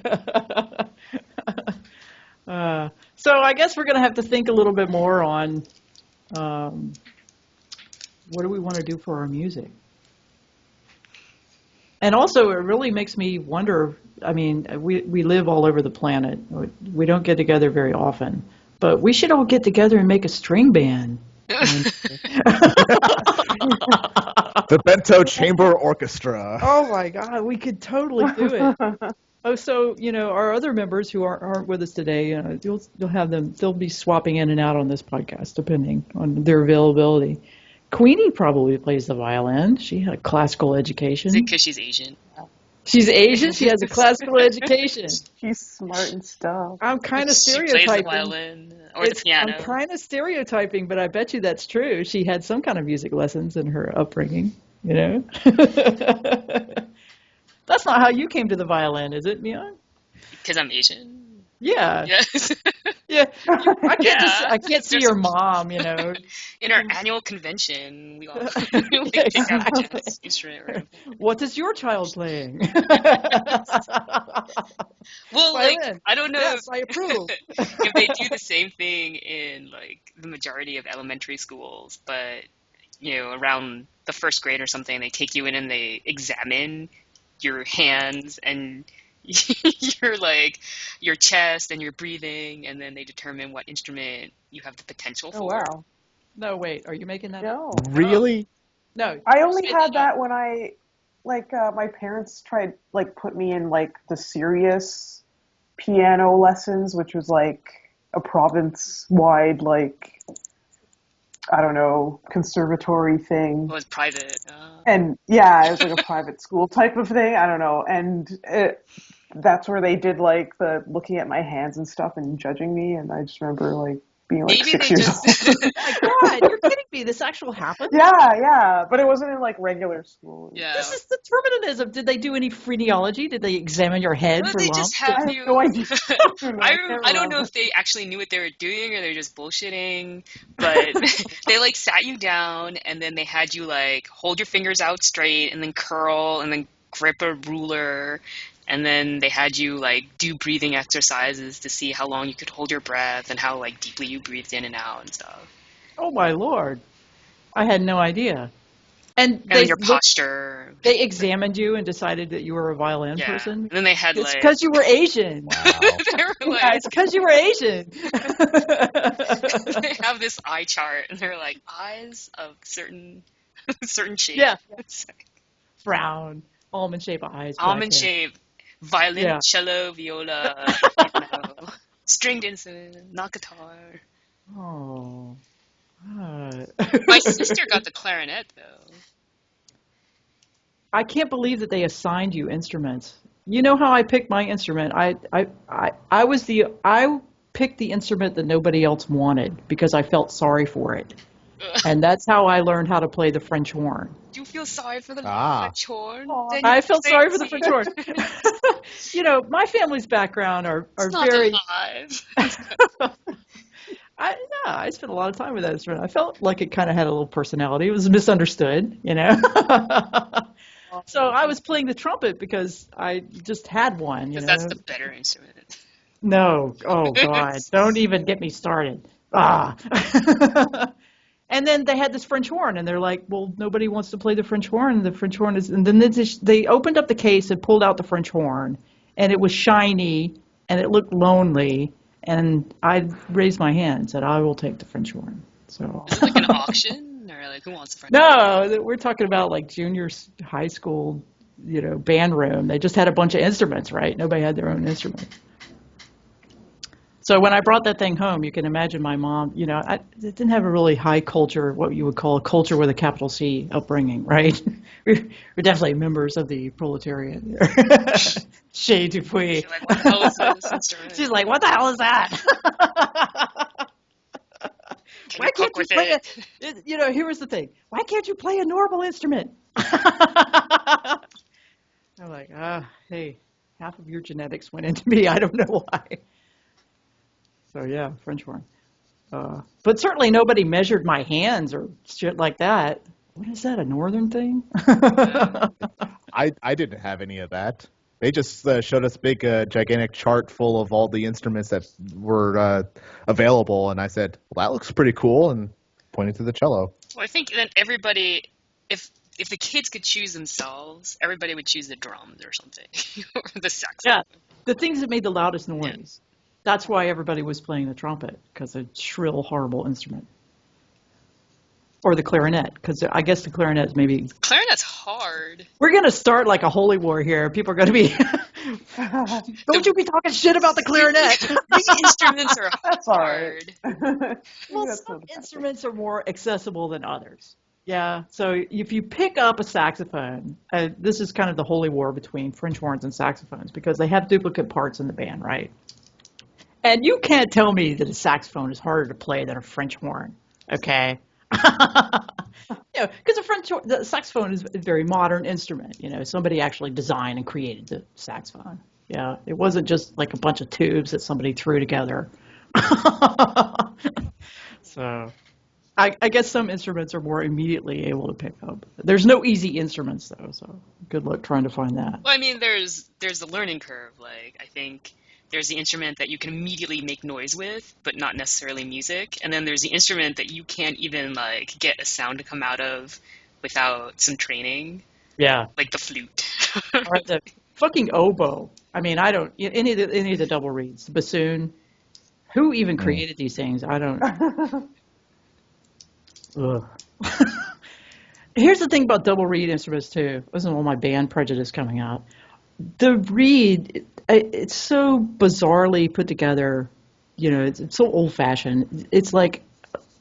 So I guess we're going to have to think a little bit more on what do we want to do for our music. And also, it really makes me wonder, I mean, we live all over the planet. We don't get together very often. But we should all get together and make a string band. The Bento Chamber Orchestra. Oh my God, we could totally do it. Oh, so our other members who aren't with us today, you'll have them. They'll be swapping in and out on this podcast depending on their availability. Queenie probably plays the violin. She had a classical education. Is it because she's Asian? She's Asian. She has a classical education. She's smart and stuff. I'm kind of She stereotyping. plays the violin or the piano. I'm kind of stereotyping, but I bet you that's true. She had some kind of music lessons in her upbringing. That's not how you came to the violin, is it, Mian? Because I'm Asian. Yeah. Yes. Yeah. I can't see your mom, In our annual convention, we all pick out a jazz instrument. Right? What is your child playing? Well, Violin. I don't know Yes, I approve. if they do the same thing in the majority of elementary schools, but around the first grade or something, they take you in and they examine your hands and your chest and your breathing, and then they determine what instrument you have the potential for. Oh, wow. No, wait. Are you making that up? No. Really? No. I only had that when I, my parents tried, put me in, the serious piano lessons, which was, a province-wide, I don't know, conservatory thing. It was private. And, yeah, it was a private school type of thing. I don't know. And that's where they did, the looking at my hands and stuff and judging me. And I just remember, being, Maybe 6 they years just... old. My God, you're kidding me. This actually happened? Yeah. But it wasn't in, regular school. Yeah. This is determinism. Did they do any phrenology? Did they examine your head Well, for they lumps? just have I have you... no idea. I don't know if they actually knew what they were doing or they're just bullshitting, but they sat you down and then they had you hold your fingers out straight and then curl and then grip a ruler, and then they had you do breathing exercises to see how long you could hold your breath and how deeply you breathed in and out and stuff. Oh my Lord. I had no idea. And And your posture. They examined you and decided that you were a violin Yeah. person? And then they had It's because you were Asian. Wow. they were Yeah, it's because you were Asian. they have this eye chart and they're eyes of certain shape. Yeah. Brown, almond-shaped eyes. black Almond hair. shape, violin, Yeah. cello, viola, stringed instrument, not guitar. Oh. My sister got the clarinet though. I can't believe that they assigned you instruments. You know how I picked my instrument? I picked the instrument that nobody else wanted because I felt sorry for it. And that's how I learned how to play the French horn. Do you feel sorry for the French horn? Aw. Then you I felt say sorry for the it. French horn. My family's background are It's not very... alive. I spent a lot of time with that instrument. I felt like it kind of had a little personality. It was misunderstood, So I was playing the trumpet because I just had one, Because that's the better instrument. No. Oh, God. Don't even get me started. And then they had this French horn, and they're like, well, nobody wants to play the French horn. The French horn is... And then they opened up the case and pulled out the French horn, and it was shiny, and it looked lonely, and I raised my hand and said, I will take the French horn. So... Is it an auction? Or who wants the French horn? No, we're talking about junior high school, band room. They just had a bunch of instruments, right? Nobody had their own instrument. So when I brought that thing home, you can imagine my mom, it didn't have a really high culture, what you would call a culture with a capital C upbringing, right? We're definitely members of the proletariat. Chez Dupuis. She's what the hell is this instrument? She's like, what the hell is that? Can Why you can't cook you with play it? Here was the thing. Why can't you play a normal instrument? I'm like, hey, half of your genetics went into me. I don't know why. So yeah, French horn. But certainly nobody measured my hands or shit like that. What is that, a northern thing? I didn't have any of that. They just showed us a big, gigantic chart full of all the instruments that were available, and I said, well, that looks pretty cool, and pointed to the cello. Well, I think then everybody, if the kids could choose themselves, everybody would choose the drums or something, or the saxophone. Yeah, the things that made the loudest noise. That's why everybody was playing the trumpet, because it's a shrill, horrible instrument. Or the clarinet, because I guess the clarinet is maybe... Clarinet's hard. We're going to start like a holy war here. People are going to be... Don't you be talking shit about the clarinet. The instruments are That's hard. all right. Well, some instruments are more accessible than others. Yeah, so if you pick up a saxophone, this is kind of the holy war between French horns and saxophones, because they have duplicate parts in the band, right? And you can't tell me that a saxophone is harder to play than a French horn, okay? Because the saxophone is a very modern instrument. Somebody actually designed and created the saxophone. Yeah, it wasn't just like a bunch of tubes that somebody threw together. So, I guess some instruments are more immediately able to pick up. There's no easy instruments though, so good luck trying to find that. Well, I mean, there's the learning curve. Like, I think there's the instrument that you can immediately make noise with, but not necessarily music. And then there's the instrument that you can't even, like, get a sound to come out of without some training. Yeah. Like the flute. Or the fucking oboe. I mean, I don't... Any of the double reeds. The bassoon. Who even created these things? I don't... Ugh. Here's the thing about double reed instruments, too. This is all my band prejudice coming out. The reed... It's so bizarrely put together, it's so old-fashioned. It's like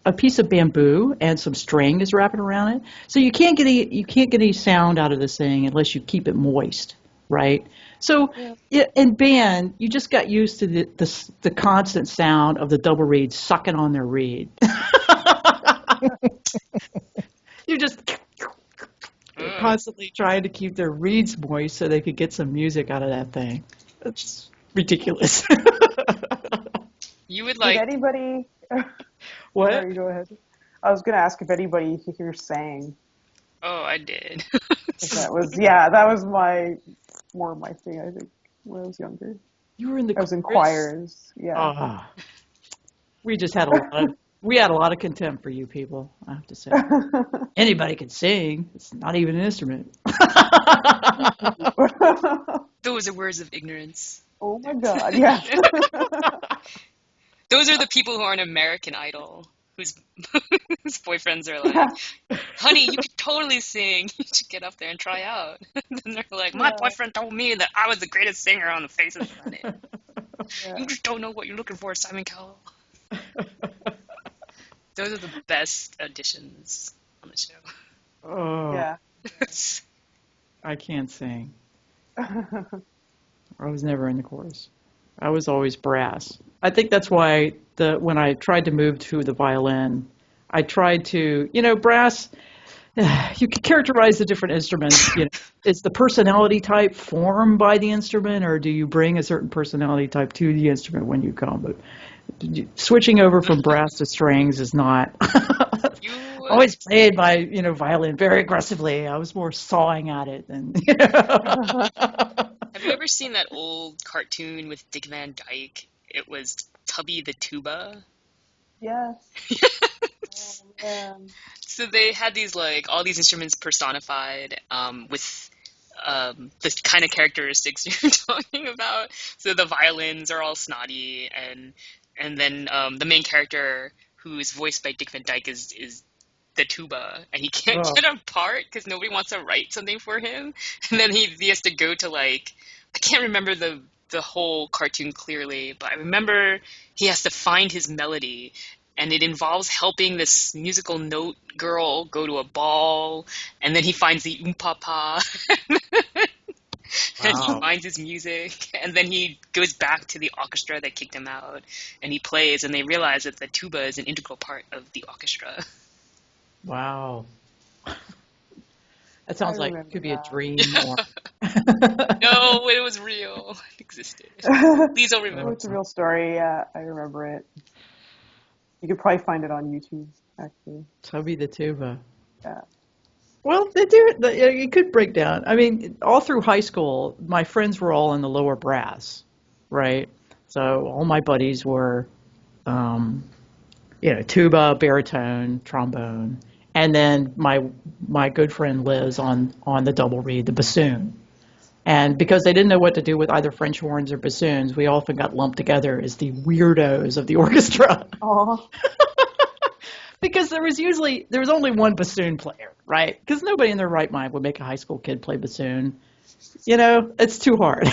a piece of bamboo and some string is wrapping around it. So you can't get any sound out of this thing unless you keep it moist, right? So in band, you just got used to the constant sound of the double reed sucking on their reed. You just constantly trying to keep their reeds moist so they could get some music out of that thing. It's ridiculous. You would like... Did anybody... What? Sorry, go ahead. I was going to ask if anybody here sang. Oh, I did. That was more of my thing, I think, when I was younger. You were in the I was in choirs, yeah. We just had a lot of contempt for you people, I have to say. Anybody can sing. It's not even an instrument. Those are words of ignorance. Oh my God, yeah. Those are the people who are an American Idol, whose boyfriends are like, honey, you could totally sing. You should get up there and try out. And then they're like, my boyfriend told me that I was the greatest singer on the face of the planet. You just don't know what you're looking for, Simon Cowell. Those are the best auditions on the show. Oh, Yeah. I can't sing. I was never in the chorus. I was always brass. I think that's why when I tried to move to the violin, I tried to, brass, you can characterize the different instruments. Is the personality type formed by the instrument, or do you bring a certain personality type to the instrument when you come? But switching over from brass to strings is not. Always played my, violin very aggressively. I was more sawing at it than. Have you ever seen that old cartoon with Dick Van Dyke? It was Tubby the Tuba. Yes. Oh, man. So they had these, like, all these instruments personified with the kind of characteristics you're talking about. So the violins are all snotty, and then the main character, who's voiced by Dick Van Dyke, is the tuba, and he can't get a part because nobody wants to write something for him. And then he has to go to, like, I can't remember the whole cartoon clearly, but I remember he has to find his melody, and it involves helping this musical note girl go to a ball, and then he finds the oom-pa-pa, and he finds his music, and then he goes back to the orchestra that kicked him out, and he plays, and they realize that the tuba is an integral part of the orchestra. Wow. That sounds like it could be a dream. Or... No, it was real. It existed. Please don't remember. Oh, it's a real story. Yeah, I remember it. You could probably find it on YouTube, actually. Tubby the tuba. Yeah. Well, they do. It could break down. I mean, all through high school, my friends were all in the lower brass, right? So all my buddies were, tuba, baritone, trombone, and then my good friend Liz on the double reed, the bassoon. And because they didn't know what to do with either French horns or bassoons, we often got lumped together as the weirdos of the orchestra. Oh. Because there was only one bassoon player, right? Because nobody in their right mind would make a high school kid play bassoon. You know, it's too hard.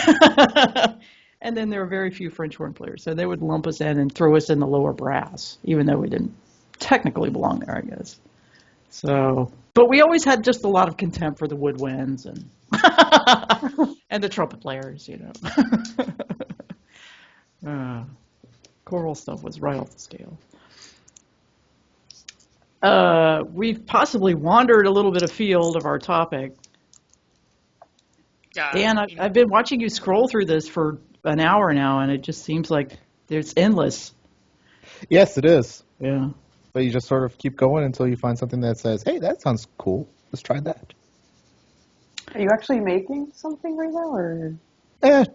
And then there were very few French horn players, so they would lump us in and throw us in the lower brass, even though we didn't technically belong there, I guess. So, but we always had just a lot of contempt for the woodwinds and and the trumpet players, you know. Choral stuff was right off the scale. We've possibly wandered a little bit afield of our topic. Yeah. Dan, I've been watching you scroll through this for an hour now, and it just seems like it's endless. Yes, it is. Yeah. But you just sort of keep going until you find something that says, hey, that sounds cool. Let's try that. Are you actually making something right now, or?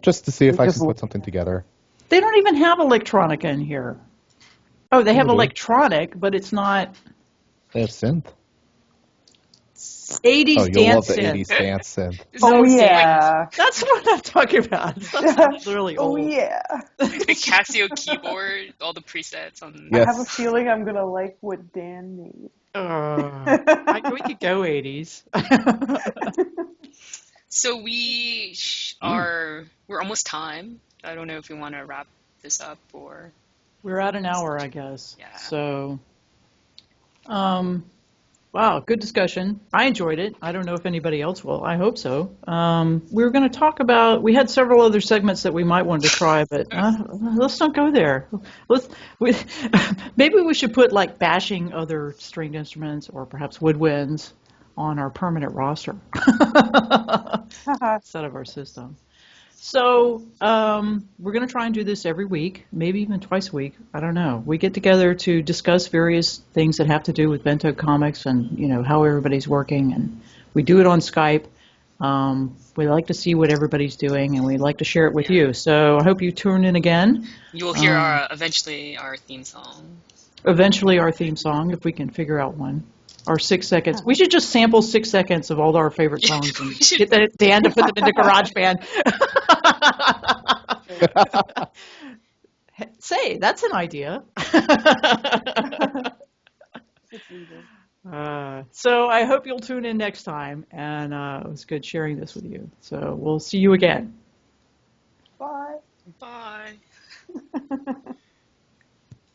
Just to see if I can put something together. They don't even have electronica in here. Oh, they have electronic, but it's not. They have synth. 80s you'll dance love the synth. 80s dance synth. Oh, yeah. That's what I'm talking about. That's really old. Oh, yeah. The Casio keyboard, all the presets on. Yes. I have a feeling I'm going to like what Dan made. We could go 80s. So we're almost time. I don't know if we want to wrap this up or. We're at an hour, I guess. Yeah. So, wow, good discussion. I enjoyed it. I don't know if anybody else will. I hope so. We were going to talk about, we had several other segments that we might want to try, but let's not go there. Maybe we should put like bashing other stringed instruments or perhaps woodwinds on our permanent roster instead of our system. So we're going to try and do this every week, maybe even twice a week. I don't know. We get together to discuss various things that have to do with BentoComics and, you know, how everybody's working. And we do it on Skype. We like to see what everybody's doing, and we like to share it with you. So I hope you tune in again. You will hear eventually our theme song. Eventually our theme song, if we can figure out one. Our 6 seconds. We should just sample 6 seconds of all our favorite songs and get Dan to put them into Garageband. Say, that's an idea. So I hope you'll tune in next time, and it was good sharing this with you. So we'll see you again. Bye. Bye.